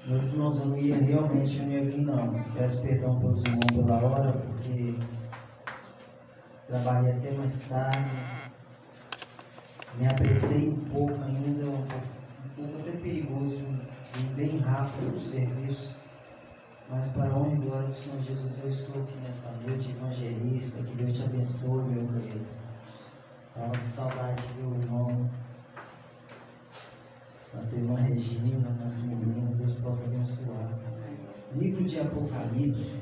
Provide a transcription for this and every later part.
Meus irmãos, eu não ia vir não. Peço perdão pelos irmãos pela hora, porque trabalhei até mais tarde. Me apressei um pouco ainda, um pouco até perigoso, ir bem rápido no serviço. Mas para a honra e glória do Senhor Jesus, eu estou aqui nessa noite, evangelista. Que Deus te abençoe, meu querido. Estava com saudade de meu irmão. Nossa irmã Regina, nossa menina, Deus possa abençoar. Livro de Apocalipse.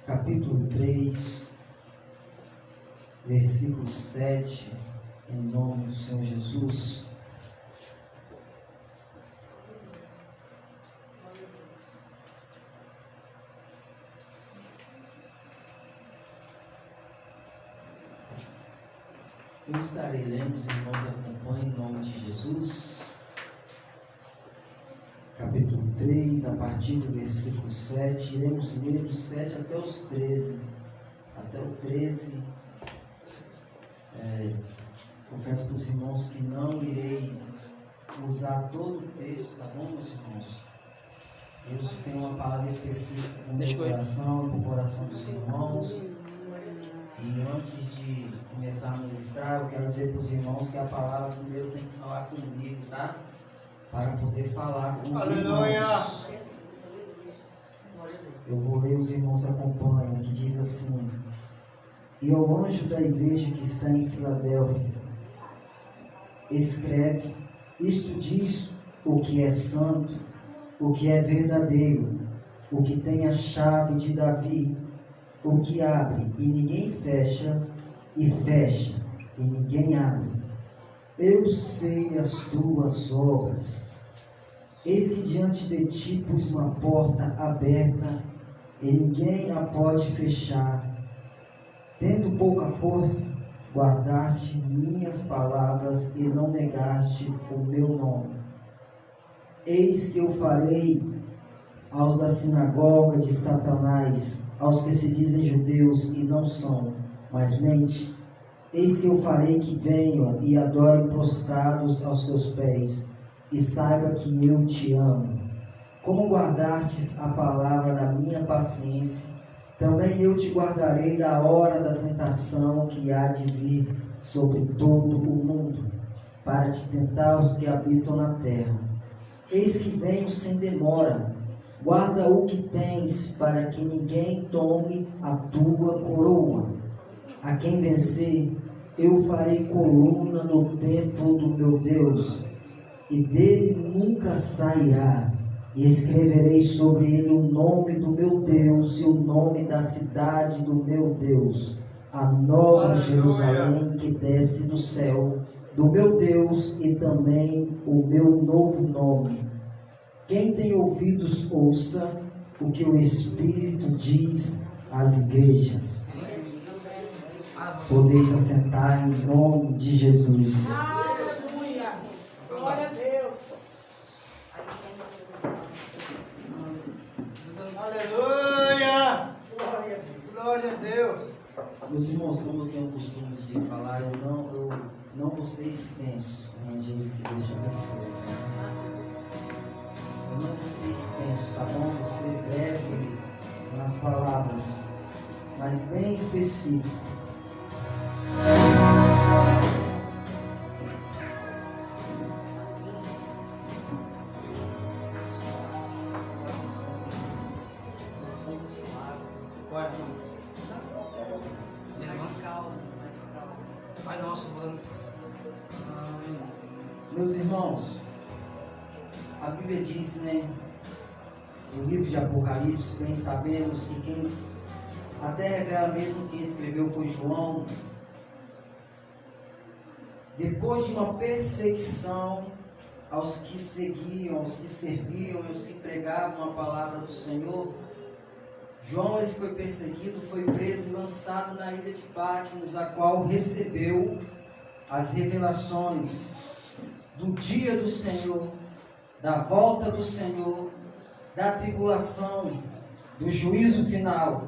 Capítulo 3, versículo 7, em nome do Senhor Jesus. Eu estarei lendo, os irmãos acompanhem em nome de Jesus. Capítulo 3, a partir do versículo 7, iremos ler do 7 até os 13. Até o 13. Confesso para os irmãos que não irei usar todo o texto, tá bom, meus irmãos? Deus tem uma palavra específica para o meu coração e para o coração dos irmãos. E antes de começar a ministrar, eu quero dizer para os irmãos que a palavra primeiro tem que falar comigo, tá? Para poder falar com os irmãos. Eu vou ler, os irmãos acompanham, que diz assim: E ao anjo da igreja que está em Filadélfia, escreve: Isto diz o que é santo, o que é verdadeiro, o que tem a chave de Davi, o que abre e ninguém fecha, e fecha e ninguém abre. Eu sei as tuas obras. Eis que diante de ti pus uma porta aberta, e ninguém a pode fechar. Tendo pouca força, guardaste minhas palavras e não negaste o meu nome. Eis que eu farei aos da sinagoga de Satanás, aos que se dizem judeus e não são, mas mente, eis que eu farei que venham e adorem prostrados aos teus pés, e saiba que eu te amo. Como guardastes a palavra da minha paciência, também eu te guardarei da hora da tentação que há de vir sobre todo o mundo, para te tentar os que habitam na terra. Eis que venho sem demora. Guarda o que tens, para que ninguém tome a tua coroa. A quem vencer, eu farei coluna no templo do meu Deus, e dele nunca sairá. E escreverei sobre ele o nome do meu Deus e o nome da cidade do meu Deus, a nova Jerusalém que desce do céu, do meu Deus, e também o meu novo nome. Quem tem ouvidos, ouça o que o Espírito diz às igrejas. Podeis assentar em nome de Jesus. Aleluia! Glória a Deus! Aleluia! Glória a Deus! Meus irmãos, como eu tenho o costume de falar, eu não vou ser extenso. Evangelho, que Deus te abençoe. Eu não vou ser extenso, tá bom? Vou ser breve nas palavras, mas bem específico. Meus irmãos, a Bíblia diz, no livro de Apocalipse, bem sabemos que quem até revela mesmo quem escreveu foi João. Depois de uma perseguição aos que seguiam, aos que serviam, aos que pregavam a palavra do Senhor, João ele foi perseguido, foi preso e lançado na ilha de Patmos, a qual recebeu as revelações do dia do Senhor, da volta do Senhor da tribulação, do juízo final,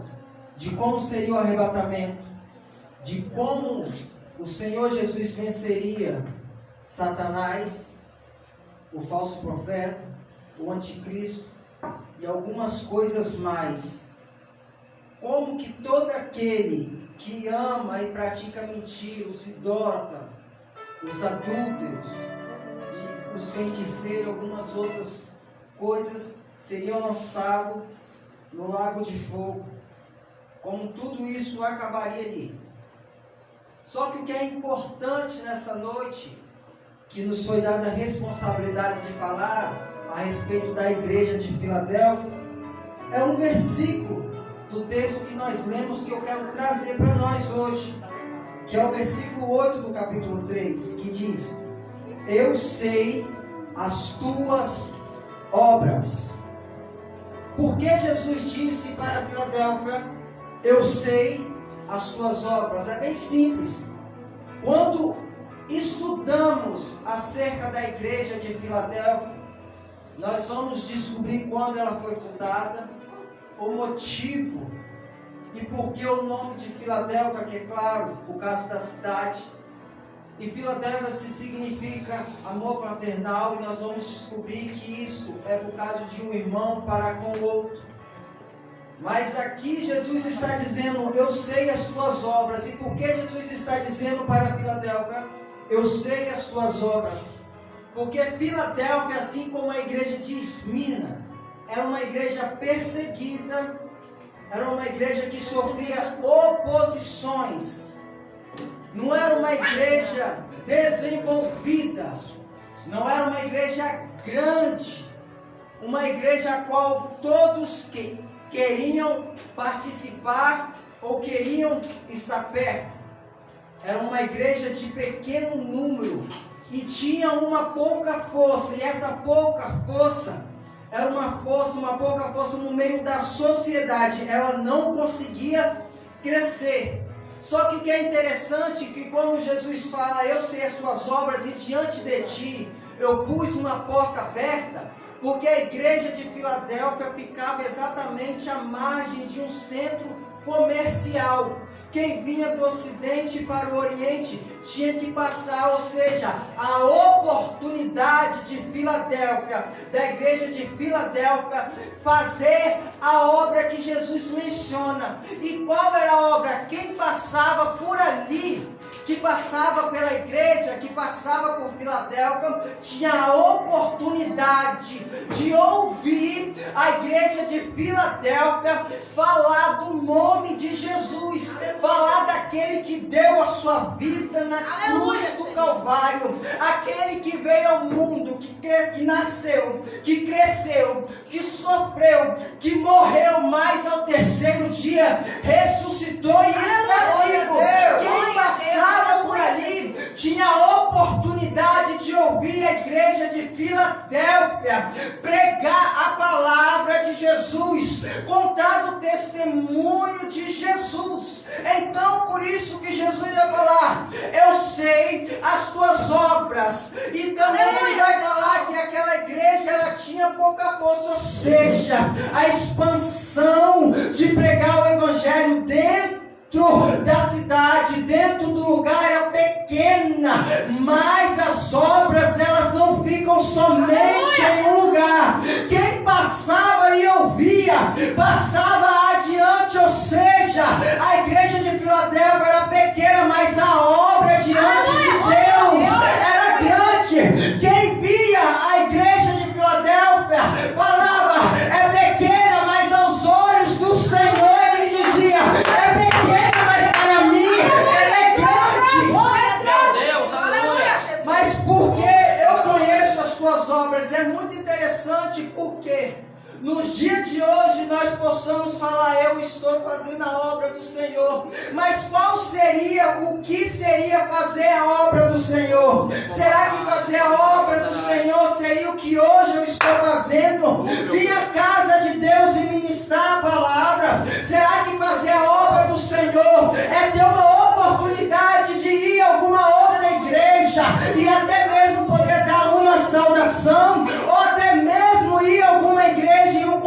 de como seria o arrebatamento, de como o Senhor Jesus venceria Satanás, o falso profeta, o anticristo e algumas coisas mais. Como que todo aquele que ama e pratica mentira, os idólatras, os adúlteros, os feiticeiros e algumas outras coisas seriam lançados no lago de fogo. Como tudo isso acabaria ali. Só que o que é importante nessa noite, que nos foi dada a responsabilidade de falar a respeito da igreja de Filadélfia, é um versículo do texto que nós lemos, que eu quero trazer para nós hoje, que é o versículo 8 do capítulo 3, que diz: eu sei as tuas obras. Por que Jesus disse para Filadélfia: eu sei as tuas obras? É bem simples. Quando estudamos acerca da igreja de Filadélfia, nós vamos descobrir quando ela foi fundada, o motivo e por que o nome de Filadélfia, que é claro, por causa da cidade. E Filadélfia significa amor fraternal, e nós vamos descobrir que isso é por causa de um irmão para com o outro. Mas aqui Jesus está dizendo: eu sei as tuas obras. E por que Jesus está dizendo para Filadélfia: eu sei as tuas obras? Porque Filadélfia, assim como a igreja de Esmirna, era uma igreja perseguida, era uma igreja que sofria oposições. Não era uma igreja desenvolvida, não era uma igreja grande, uma igreja a qual todos queriam participar ou queriam estar perto. Era uma igreja de pequeno número e tinha uma pouca força, e essa pouca força era uma pouca força no meio da sociedade. Ela não conseguia crescer. Só que o que é interessante, que quando Jesus fala: eu sei as tuas obras e diante de ti eu pus uma porta aberta, porque a igreja de Filadélfia ficava exatamente à margem de um centro comercial. Quem vinha do ocidente para o oriente tinha que passar, ou seja, a oportunidade de Filadélfia, da igreja de Filadélfia, fazer a obra que Jesus menciona. E qual era a obra? Quem passava por ali, que passava pela igreja, que passava por Filadélfia, tinha a oportunidade de ouvir a igreja de Filadélfia falar do nome de Jesus, falar daquele que deu a sua vida na cruz do Calvário, aquele que veio ao mundo, que nasceu, que cresceu, que sofreu, que morreu, mas ao terceiro dia ressuscitou e está vivo. Quem passava por ali tinha a oportunidade de ouvir a igreja de Filadélfia pregar a palavra de Jesus, contar o testemunho de Jesus. Então, por isso que Jesus vai falar: eu sei as tuas obras. E também ele vai falar que aquela igreja, ela tinha pouca força, ou seja, a expansão de pregar o evangelho dentro da cidade, dentro do lugar, é pequena. Mas as obras, elas não ficam somente em um lugar. Quem passava e ouvia, passava adiante, ou seja, a igreja de Filadélfia era pequena, mas a obra diante de Deus era grande. Quem via a igreja de Filadélfia falava: é pequena, mas aos olhos do Senhor ele dizia: é pequena, mas para mim ela é grande. Mas porque eu conheço as suas obras, é muito interessante, porque nos dias de hoje nós possamos falar: eu estou fazendo a obra do Senhor. Mas qual seria, o que seria fazer a obra do Senhor? Será que fazer a obra do Senhor seria o que hoje eu estou fazendo? Vir à casa de Deus e ministrar a palavra? Será que fazer a obra do Senhor é ter uma oportunidade de ir a alguma outra igreja e até mesmo poder dar uma saudação? Ou até mesmo ir a alguma igreja e um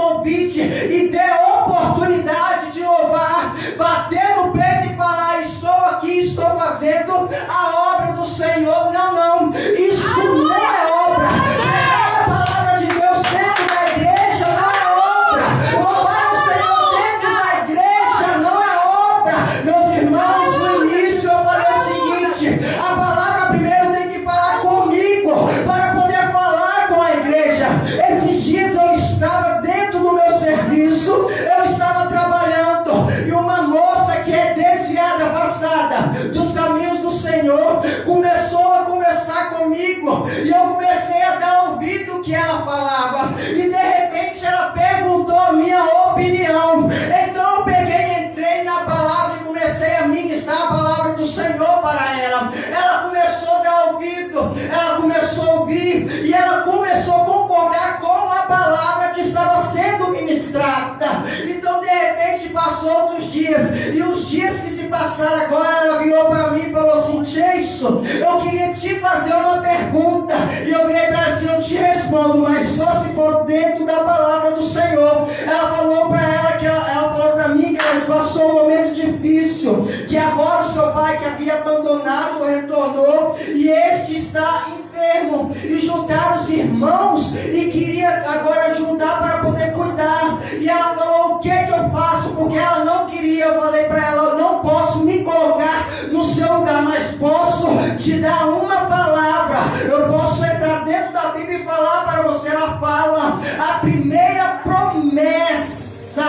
isso. Eu queria te fazer uma pergunta. E eu virei para ela assim: eu te respondo, mas só se for dentro da palavra do Senhor. Ela falou para ela que ela falou para mim que ela passou um momento difícil, que agora o seu pai que havia abandonado retornou e este está enfermo, e juntaram os irmãos e queria agora ajudar para poder cuidar. E ela falou: o que eu faço? Porque ela não queria. Eu falei para ela: eu não posso me colocar no seu lugar, mas posso te dar uma palavra. Eu posso entrar dentro da Bíblia e falar para você. Ela fala a primeira promessa,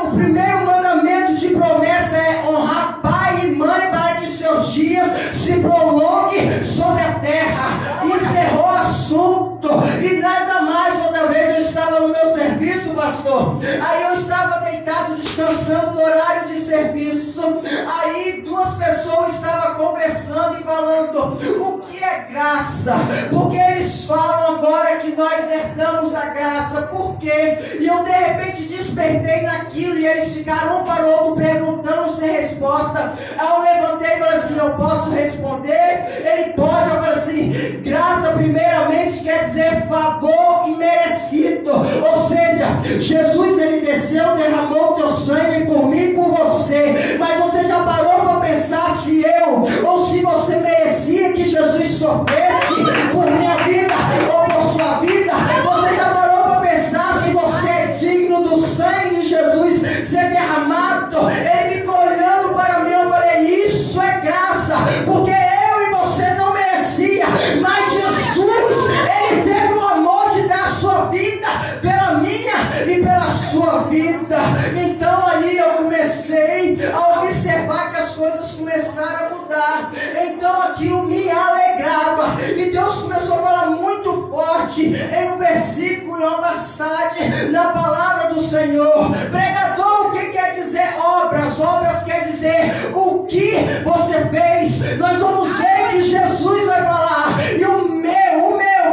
o primeiro mandamento de promessa é honrar pai e mãe para que seus dias se prolonguem sobre a terra. Encerrou o assunto e nada mais. Outra vez eu estava no meu serviço, pastor, aí eu estava deitado descansando no horário de serviço. Aí duas pessoas estavam conversando e falando o que é graça, porque eles falam agora que nós herdamos a graça. Por quê? E eu de repente despertei naquilo e eles ficaram um para o outro perguntando sem resposta. Aí eu levantei e falei assim: eu posso responder? Ele pode. Eu falei assim: graça primeiramente quer dizer favor imerecido, ou seja, Jesus ele desceu, derramou o teu sangue por mim e por você. Mas você já parou para pensar se eu ou se você merecia que Jesus sofresse por minha vida ou por sua vida? Você já parou para pensar se você é digno do sangue de Jesus ser derramado? Ele ficou olhando para mim. Eu falei: isso é graça, porque eu e você não merecia, mas Jesus, ele teve o amor de dar a sua vida pela minha e pela sua vida. Então ali eu comecei a observar que as coisas começaram a mudar. Então aquilo me alegrava, e Deus começou a falar muito forte em um versículo, em uma passagem na palavra do Senhor: pregador, o que quer dizer obras? Obras quer dizer o que você fez. Nós vamos ver que Jesus vai falar: e o meu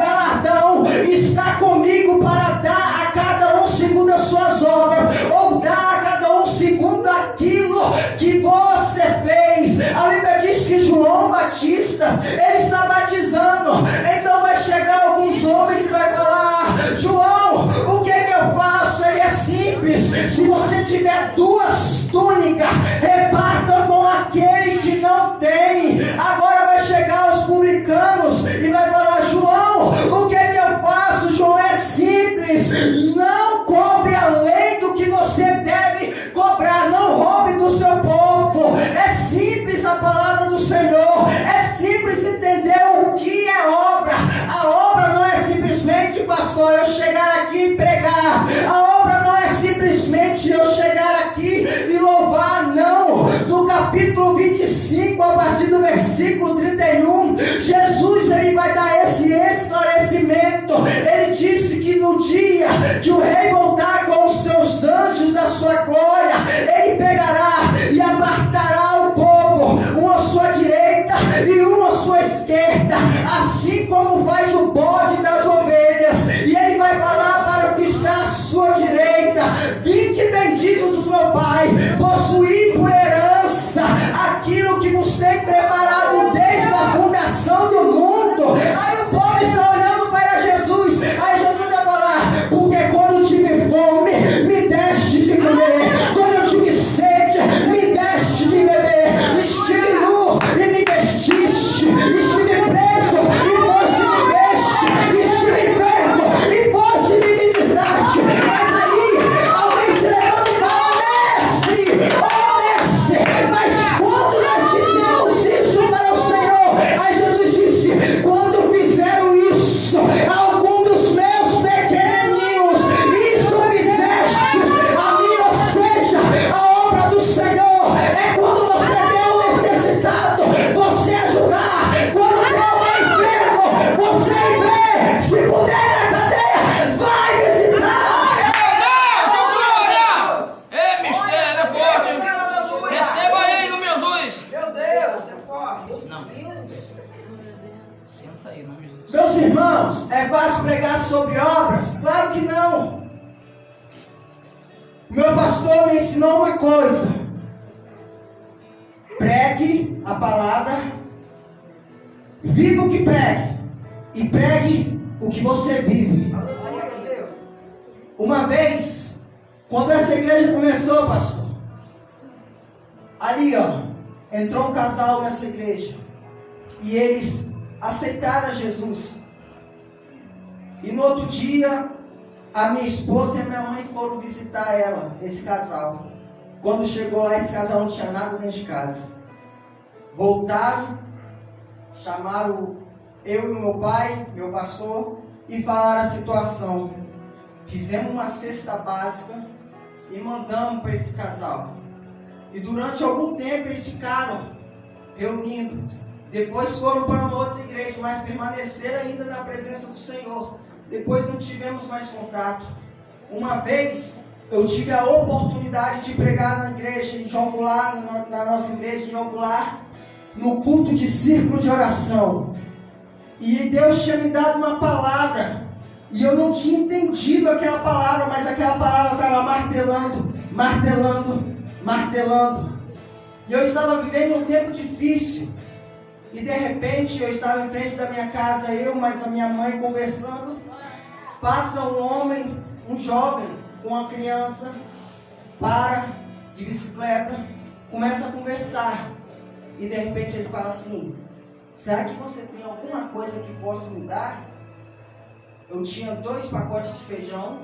galardão está comigo para dar a cada um segundo as suas obras, ou dar a cada um segundo aquilo que você fez. A Bíblia diz que João Batista, ele está batizando. Então vai chegar alguns homens e vai falar: João, o que eu faço? Ele é simples. Se você tiver duas túnicas, repartam com aquele que não tem. Agora vai chegar os publicanos e vai falar: João, o que eu faço? João, é simples. Não cobre além do que você deve cobrar. Não roube do seu povo. É simples a palavra do Senhor. É simples entender o que é obra. A obra não é simplesmente, pastor, eu chegar aqui e pregar. A obra não é simplesmente eu chegar aqui e louvar. Não. No capítulo 25, a partir do versículo 31, Jesus ele vai dar esse esclarecimento. Ele disse que no dia que o rei voltar com os seus anjos da sua glória, ele pegará e apartará o povo, um à sua direita e um à sua esquerda, assim como faz o bode das ovelhas. E ele vai falar para o que está à sua direita: vinde benditos do meu Pai, possuí por herança aquilo que vos tem preparado desde a fundação do mundo. Aí o povo está olhando para Jesus. Aí Jesus vai falar: porque quando tive fome, me deste de comer. Quando eu tive sede, me deste de beber. Estive nu e me vestiste. Estive preso e foste me veste. Estive enfermo e foste me visitaste. Mas aí alguém se levanta e fala: mestre, oh mestre, mas quando nós fizemos isso para o Senhor? Aí Jesus disse: quando fizeram isso a algum dos meus pequenininhos, isso fizestes a mim. Ou seja, a obra do Senhor é quando você vê o necessitado, você ajudar. Quando vê alguém enfermo, você vê. Se puder ir na cadeia, vai visitar. Deus, glória! É mistério, é forte. Receba aí no Jesus. Meu Deus, é forte. Não. Senta aí, não me Jesus. Meus irmãos, é fácil pregar sobre obras? Claro que não. O meu pastor me ensinou uma coisa: pregue a palavra Viva o que pregue, e pregue o que você vive. Uma vez, quando essa igreja começou, pastor, ali entrou um casal nessa igreja, e eles aceitaram Jesus. E no outro dia, a minha esposa e a minha mãe foram visitar esse casal. Quando chegou lá, esse casal não tinha nada dentro de casa. Voltaram, chamaram eu e o meu pai, meu pastor, e falaram a situação. Fizemos uma cesta básica e mandamos para esse casal. E durante algum tempo eles ficaram reunindo. Depois foram para uma outra igreja, mas permaneceram ainda na presença do Senhor. Depois não tivemos mais contato. Uma vez eu tive a oportunidade de pregar na igreja de João Goulart, na nossa igreja de João Goulart, no culto de círculo de oração. E Deus tinha me dado uma palavra, e eu não tinha entendido aquela palavra, mas aquela palavra estava martelando, martelando, martelando. E eu estava vivendo um tempo difícil. E de repente eu estava em frente da minha casa, eu mais a minha mãe conversando. Passa um homem, um jovem, com uma criança, para de bicicleta, começa a conversar. E de repente ele fala assim: será que você tem alguma coisa que possa me dar? Eu tinha 2 pacotes de feijão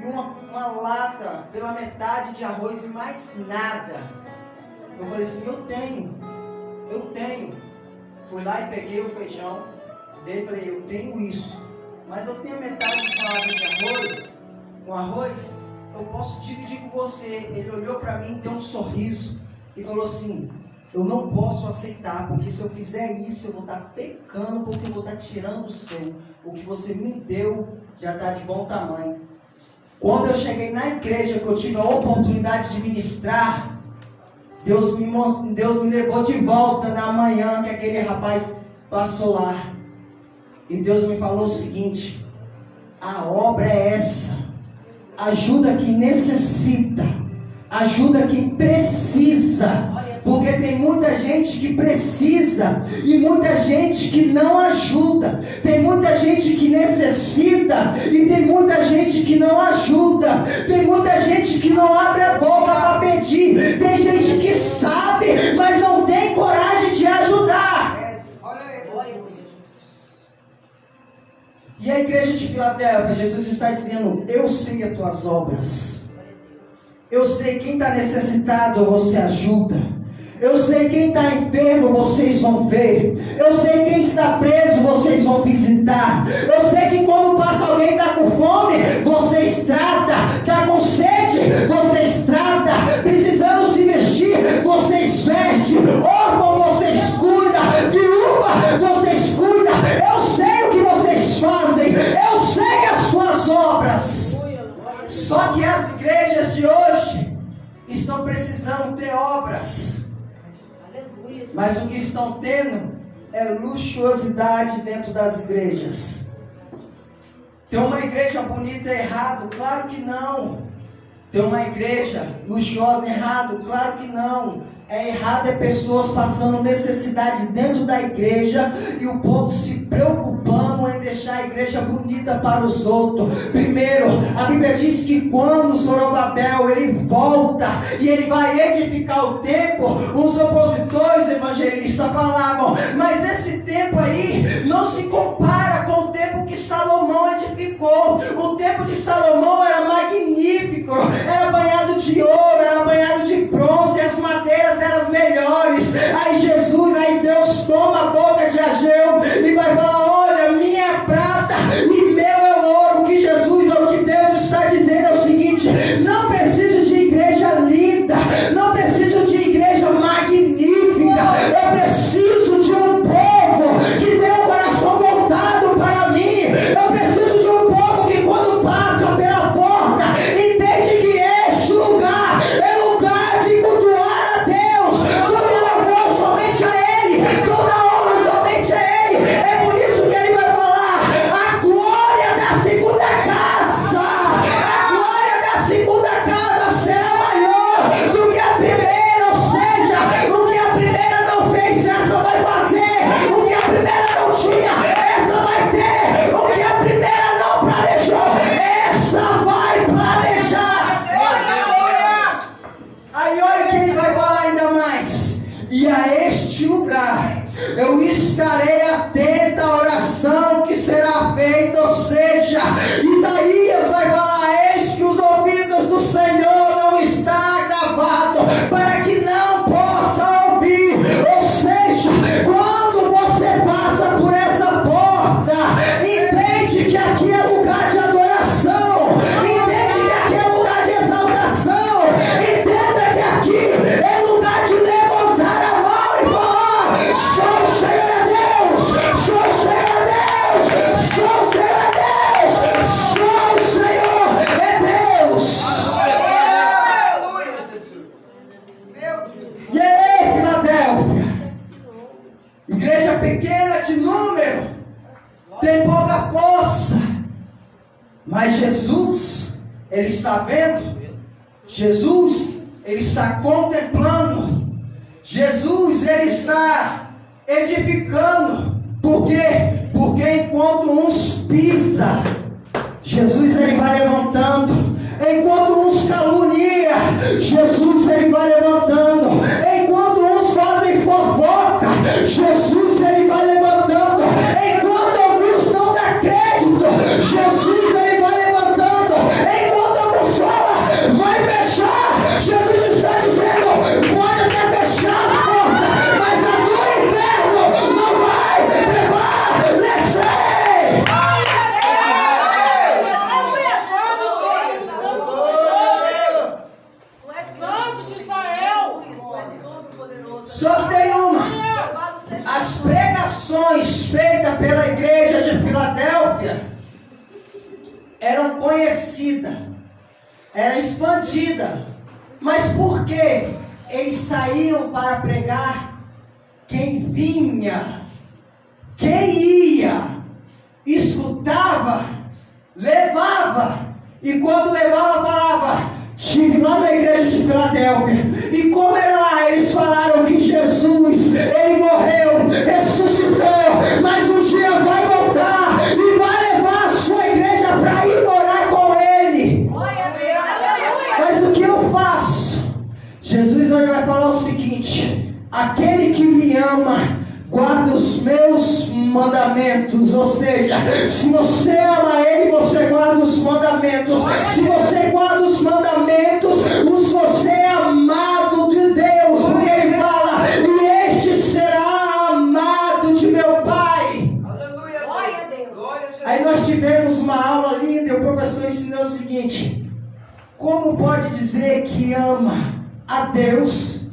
e uma lata pela metade de arroz e mais nada. Eu falei assim: eu tenho. Fui lá e peguei o feijão dele e falei: eu tenho isso, mas eu tenho metade de uma lata de arroz. Com arroz, eu posso dividir com você. Ele olhou para mim, deu um sorriso e falou assim: eu não posso aceitar, porque se eu fizer isso, eu vou estar pecando, porque eu vou estar tirando o seu. O que você me deu já está de bom tamanho. Quando eu cheguei na igreja, que eu tive a oportunidade de ministrar, Deus me levou de volta na manhã que aquele rapaz passou lá. E Deus me falou o seguinte: a obra é essa. Ajuda quem necessita, ajuda quem precisa. Porque tem muita gente que precisa e muita gente que não ajuda. Tem muita gente que necessita e tem muita gente que não ajuda. Tem muita gente que não abre a boca para pedir. Tem gente que sabe, mas não tem coragem de ajudar. E a igreja de Filadélfia, Jesus está dizendo: eu sei as tuas obras. Eu sei quem está necessitado, você ajuda. Eu sei quem está enfermo, vocês vão ver. Eu sei quem está preso, vocês vão visitar. Eu sei que quando passa alguém que está com fome, vocês tratam. Está com sede, vocês tratam. Precisando se vestir, vocês vestem. Órfão, vocês cuidam. Viúva, vocês cuidam. Eu sei o que vocês fazem. Eu sei as suas obras. Só que as igrejas de hoje estão precisando ter obras. Mas o que estão tendo é luxuosidade dentro das igrejas. Ter uma igreja bonita é errado? Claro que não. Ter uma igreja luxuosa é errado? Claro que não. É errado pessoas passando necessidade dentro da igreja e o povo se preocupando em deixar a igreja bonita para os outros. Primeiro, a Bíblia diz que quando Zorobabel ele volta e ele vai edificar o templo, os opositores evangelistas falavam: mas esse templo aí não se compara com o templo que Salomão edificou. O templo de Salomão era magnífico, era banhado de ouro, era banhado de bronze, as madeiras eram as melhores. Aí Deus toma a boca de Ageu e vai falar: olha, minha é prata e meu é o ouro. O que Deus está dizendo é o seguinte: não preciso de igreja linda, não preciso de igreja magnífica, eu preciso de um povo que tem o coração voltado para mim. Eu preciso de um Mas Jesus, Ele está vendo. Jesus, Ele está contemplando. Jesus, Ele está edificando. Por quê? Porque enquanto uns pisam, Jesus, Ele vai levantando. Enquanto uns caluniam, Jesus, Ele vai levantando. Enquanto uns fazem fofoca, Jesus, Ele vai levantando. Enquanto alguns não dão crédito, Jesus, Ele vai levantando. Enquanto alguns falam, vai fechar, Jesus está dizendo, pode até fechar a porta, mas a do inferno não vai prevalecer. Só que tem uma. As pregações feitas pela igreja de Filadélfia eram conhecidas, eram expandidas. Mas por que eles saíam para pregar? Quem vinha, quem ia, escutava, levava. E quando levava a palavra, estive lá na igreja de Filadélfia. E como era lá, eles falaram que Jesus, Ele morreu, ressuscitou, mas um dia vai voltar e vai levar a sua igreja para ir morar com Ele. Mas o que eu faço? Jesus hoje vai falar o seguinte: aquele que me ama guarda os meus mandamentos. Ou seja, se você ama Ele, você guarda os mandamentos. Se você guarda os mandamentos, você é amado de Deus. Porque Ele fala, e este será amado de meu Pai. Aleluia, glória a Deus. Aí nós tivemos uma aula linda e o professor ensinou o seguinte: como pode dizer que ama a Deus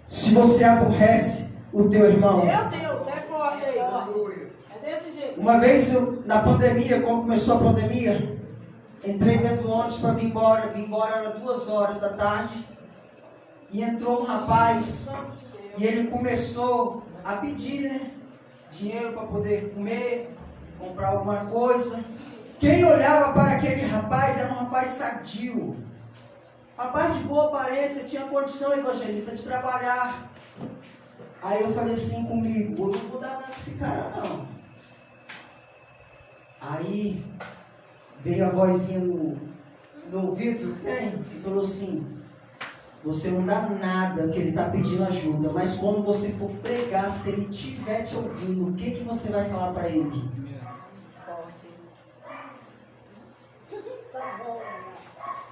se você aborrece o teu irmão? Meu Deus, é forte aí. É desse jeito. Uma vez, na pandemia, quando começou a pandemia, entrei dentro do ônibus para vir embora. Vim embora, era 2 horas da tarde. E entrou um rapaz. E ele começou a pedir, né, dinheiro para poder comer, comprar alguma coisa. Quem olhava para aquele rapaz era um rapaz sadio. Rapaz de boa aparência, tinha condição, evangelista, de trabalhar. Aí eu falei assim comigo: eu não vou dar nada desse cara não. Aí veio a vozinha no ouvido, e falou assim: você não dá nada, que ele está pedindo ajuda, mas quando você for pregar, se ele estiver te ouvindo, o que você vai falar para ele?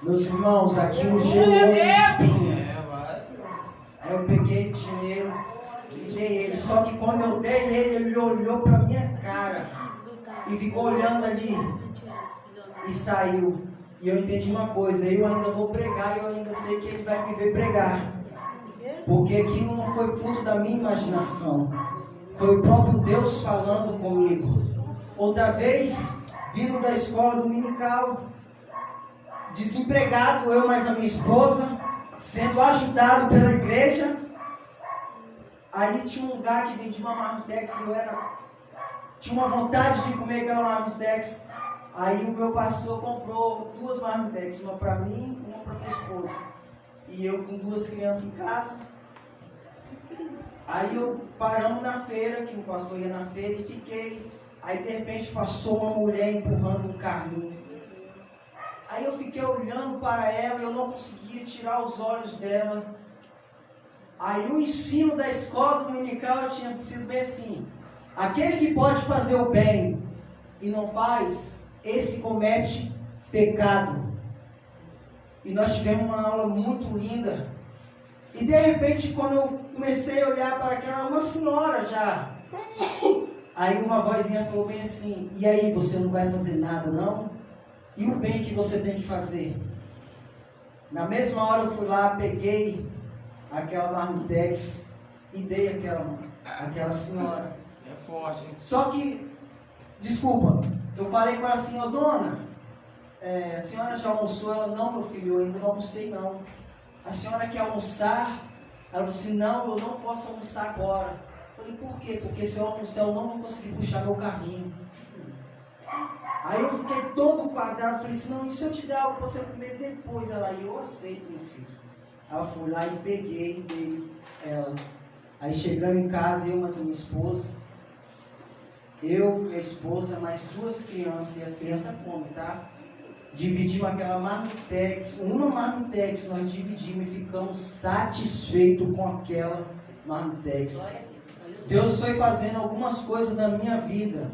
Meus irmãos, aquilo gerou um espinho. Aí eu peguei dinheiro e dei ele. Só que quando eu dei ele olhou para minha cara e ficou olhando ali e saiu. E eu entendi uma coisa: eu ainda vou pregar e eu ainda sei que ele vai me ver pregar. Porque aquilo não foi fruto da minha imaginação, foi o próprio Deus falando comigo. Outra vez, vindo da escola dominical, desempregado, eu mais a minha esposa, sendo ajudado pela igreja. Aí tinha um lugar que vendia uma marmitex, tinha uma vontade de comer aquela marmitex. Aí o meu pastor comprou 2 marmitex, uma para mim e uma para minha esposa. E eu com 2 crianças em casa. Aí eu paramos na feira, que o pastor ia na feira, e fiquei. Aí de repente passou uma mulher empurrando um carrinho. Aí eu fiquei olhando para ela e eu não conseguia tirar os olhos dela. Aí o ensino da escola dominical tinha sido bem assim: aquele que pode fazer o bem e não faz, esse comete pecado. E nós tivemos uma aula muito linda. E de repente, quando eu comecei a olhar para aquela, uma senhora já, aí uma vozinha falou bem assim: e aí, você não vai fazer nada não? E o bem que você tem que fazer? Na mesma hora eu fui lá, peguei aquela marmitex e dei aquela senhora. É forte, hein? Só que, desculpa, eu falei para ela assim: ô dona, a senhora já almoçou? Ela: não, meu filho, eu ainda não almocei não. A senhora quer almoçar? Ela disse: não, eu não posso almoçar agora. Eu falei: por quê? Porque se eu almoçar eu não vou conseguir puxar meu carrinho. Aí eu fiquei todo quadrado, falei assim, não, e se eu te der algo para você comer depois? Ela, eu aceito, meu filho. Aí eu fui lá e peguei e dei ela. Aí chegando em casa, eu mais a minha esposa, eu, minha esposa, mais 2 crianças, e as crianças comem, tá? Dividimos aquela marmitex, uma marmitex, nós dividimos e ficamos satisfeitos com aquela marmitex. Deus foi fazendo algumas coisas na minha vida.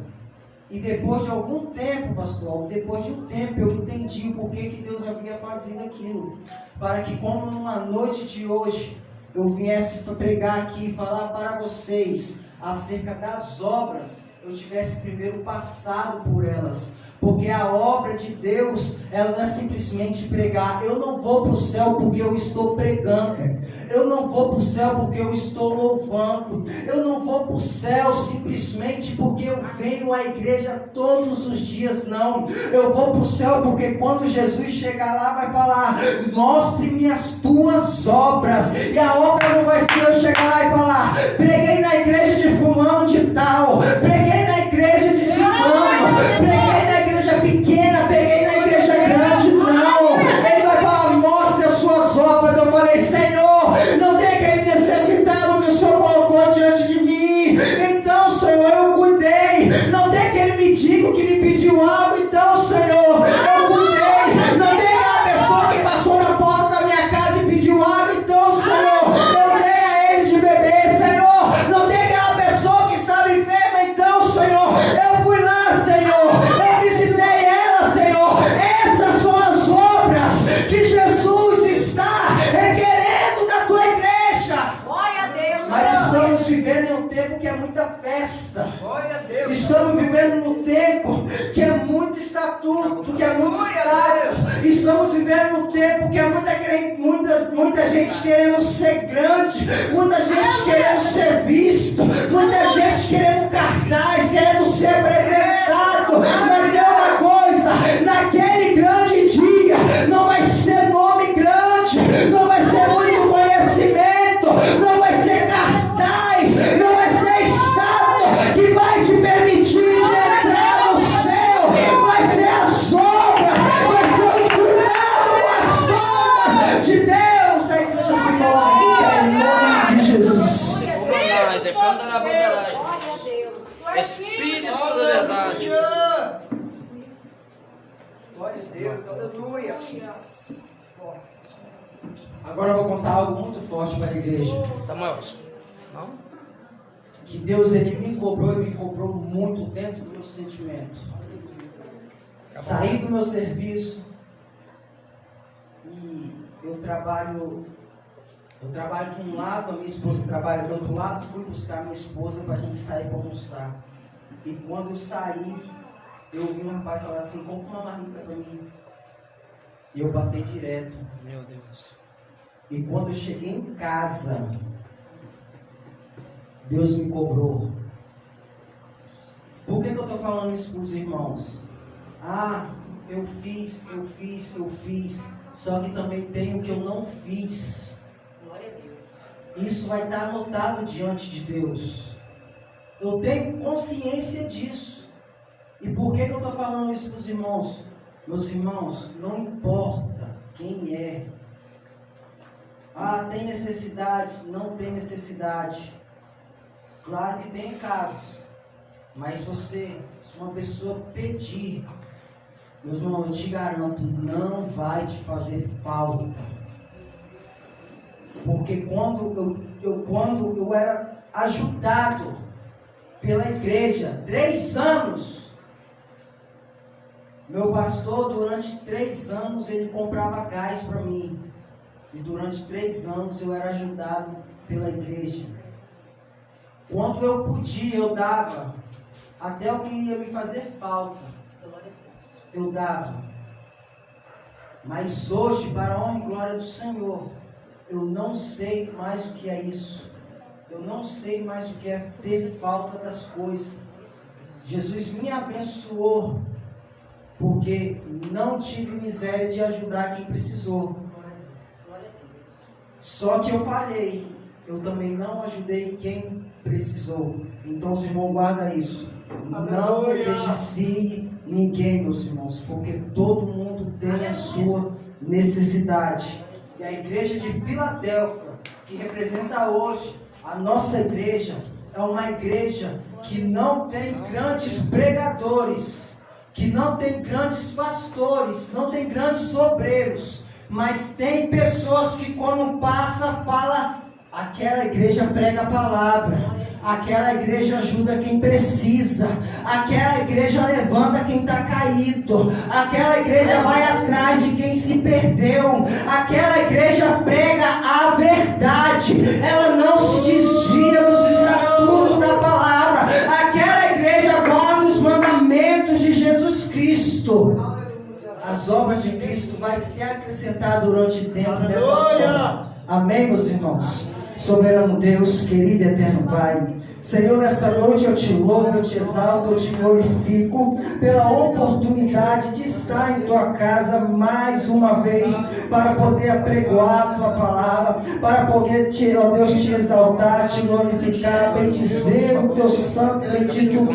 E depois de algum tempo, pastor, depois de um tempo eu entendi o porquê que Deus havia fazido aquilo. Para que como numa noite de hoje, eu viesse pregar aqui e falar para vocês acerca das obras, eu tivesse primeiro passado por elas. Porque a obra de Deus, ela não é simplesmente pregar. Eu não vou para o céu porque eu estou pregando. Eu não vou para o céu porque eu estou louvando. Eu não vou para o céu simplesmente porque eu venho à igreja todos os dias, não. Eu vou para o céu porque quando Jesus chegar lá vai falar, mostre-me as tuas obras. E a obra não vai ser eu chegar lá e falar, preguei na igreja de fulano de tal, preguei na igreja de ciclano, preguei na igreja pequena, peguei na igreja grande, não. Ele vai falar, mostre as suas obras. Eu falei, Senhor, não tem aquele necessitado que o Senhor colocou diante de mim. Então, Senhor, eu cuidei. Não tem aquele mendigo que me pediu algo. Então, Senhor, eu cuidei. Não tem aquela pessoa que passou na porta da minha casa e pediu algo. Então, Senhor, eu dei a ele de beber. Senhor, não tem aquela pessoa que estava enferma. Então, Senhor, eu fui lá, Senhor. Eu visitei ela, Senhor. Essas são as obras que Jesus está requerendo da tua igreja. Glória a Deus. Mas estamos vivendo em um tempo que é muita festa. Glória a Deus. Estamos vivendo num tempo que é muito estatuto, que é muito estado. Estamos vivendo num tempo que é muita gente querendo ser grande, muita gente querendo ser visto, muita gente querendo cartaz, querendo ser apresentado. Mas é uma coisa, naquele grande dia não vai ser nome grande, não vai ser muito conhecimento, não vai ser cartaz, não vai ser estátua que vai te permitir de entrar no céu. Vai ser as obras, vai ser os cuidados com as obras de Deus. A igreja se coloca em nome de Jesus. Glória a Deus. Espírito da verdade. Glória a Deus. Aleluia. Agora eu vou contar algo muito forte para a igreja. Samuel. Não? Que Deus, ele me cobrou e me cobrou muito dentro do meu sentimento. Saí do meu serviço e eu trabalho de um lado, a minha esposa trabalha do outro lado. Fui buscar minha esposa para a gente sair para almoçar. E quando eu saí, eu vi um rapaz falar assim, compra uma marmita para mim. E eu passei direto. Meu Deus. E quando eu cheguei em casa, Deus me cobrou. Por que eu estou falando isso para os irmãos? Ah, eu fiz. Só que também tem o que eu não fiz. Glória a Deus. Isso vai estar anotado diante de Deus. Eu tenho consciência disso. E por que eu estou falando isso para os irmãos? Meus irmãos, não importa quem é. Ah, tem necessidade, não tem necessidade. Claro que tem casos. Mas se uma pessoa pedir, meus irmãos, eu te garanto, não vai te fazer falta. Porque quando eu era ajudado pela igreja, 3 anos, meu pastor, durante 3 anos, ele comprava gás para mim. E durante 3 anos eu era ajudado pela igreja. Quanto eu podia, eu dava. Até o que ia me fazer falta, eu dava. Mas hoje, para a honra e glória do Senhor, eu não sei mais o que é isso. Eu não sei mais o que é ter falta das coisas. Jesus me abençoou, porque não tive miséria de ajudar quem precisou. Só que eu falhei, eu também não ajudei quem precisou. Então, os irmãos, guarda isso. Não negligencie Ninguém, meus irmãos, porque todo mundo tem a sua necessidade. E a igreja de Filadélfia, que representa hoje a nossa igreja, é uma igreja que não tem grandes pregadores, que não tem grandes pastores, não tem grandes obreiros, mas tem pessoas que quando passa, fala, aquela igreja prega a palavra, aquela igreja ajuda quem precisa, aquela igreja levanta quem está caído, aquela igreja vai atrás de quem se perdeu, aquela igreja prega a verdade, ela não se desvia dos estatutos da palavra, aquela igreja guarda os mandamentos de Jesus Cristo. As obras de Cristo vai se acrescentar durante o tempo dessa forma. Amém, meus irmãos? Soberano Deus, querido e eterno Pai, Senhor, nessa noite eu te louvo, eu te exalto, eu te glorifico pela oportunidade de estar em tua casa mais uma vez para poder apregoar a tua palavra, para poder, ó Deus, te exaltar, te glorificar, bendizer o teu santo e bendito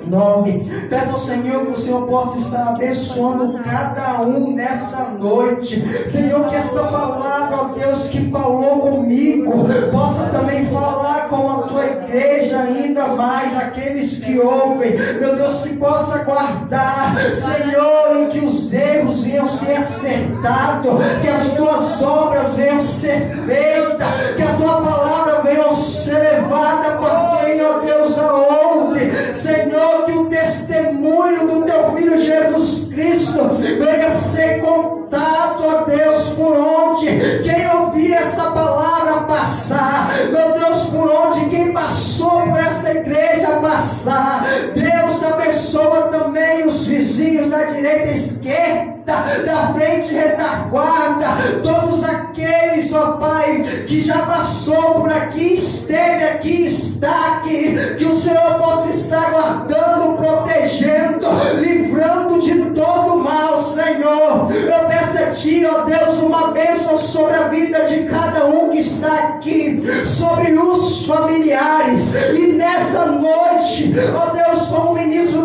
nome. Peço ao Senhor que o Senhor possa estar abençoando cada um nessa noite. Senhor, que esta palavra, ó Deus, que falou comigo, possa também falar com a tua igreja ainda mais, aqueles que ouvem, meu Deus, que possa guardar, Senhor, em que os erros venham ser acertados, que as tuas obras venham ser feitas, que a tua palavra venha ser levada para quem, ó Deus, a ouve, Senhor, que o testemunho do teu Filho Jesus Cristo venha ser contado, ó Deus, por onde quem ouvir essa palavra passar, meu Deus, por onde quem passou por esta igreja passar, Deus abençoa também os vizinhos da direita e esquerda, da frente e retaguarda, todos aqueles, ó Pai, que já passou por aqui, esteve aqui, está aqui, que o Senhor possa estar guardando, protegendo, livrando de todo mal, Senhor. Eu peço a Ti, ó Deus, uma bênção sobre a vida de cada um que está aqui, sobre os familiares, e nessa noite, ó Deus, como ministro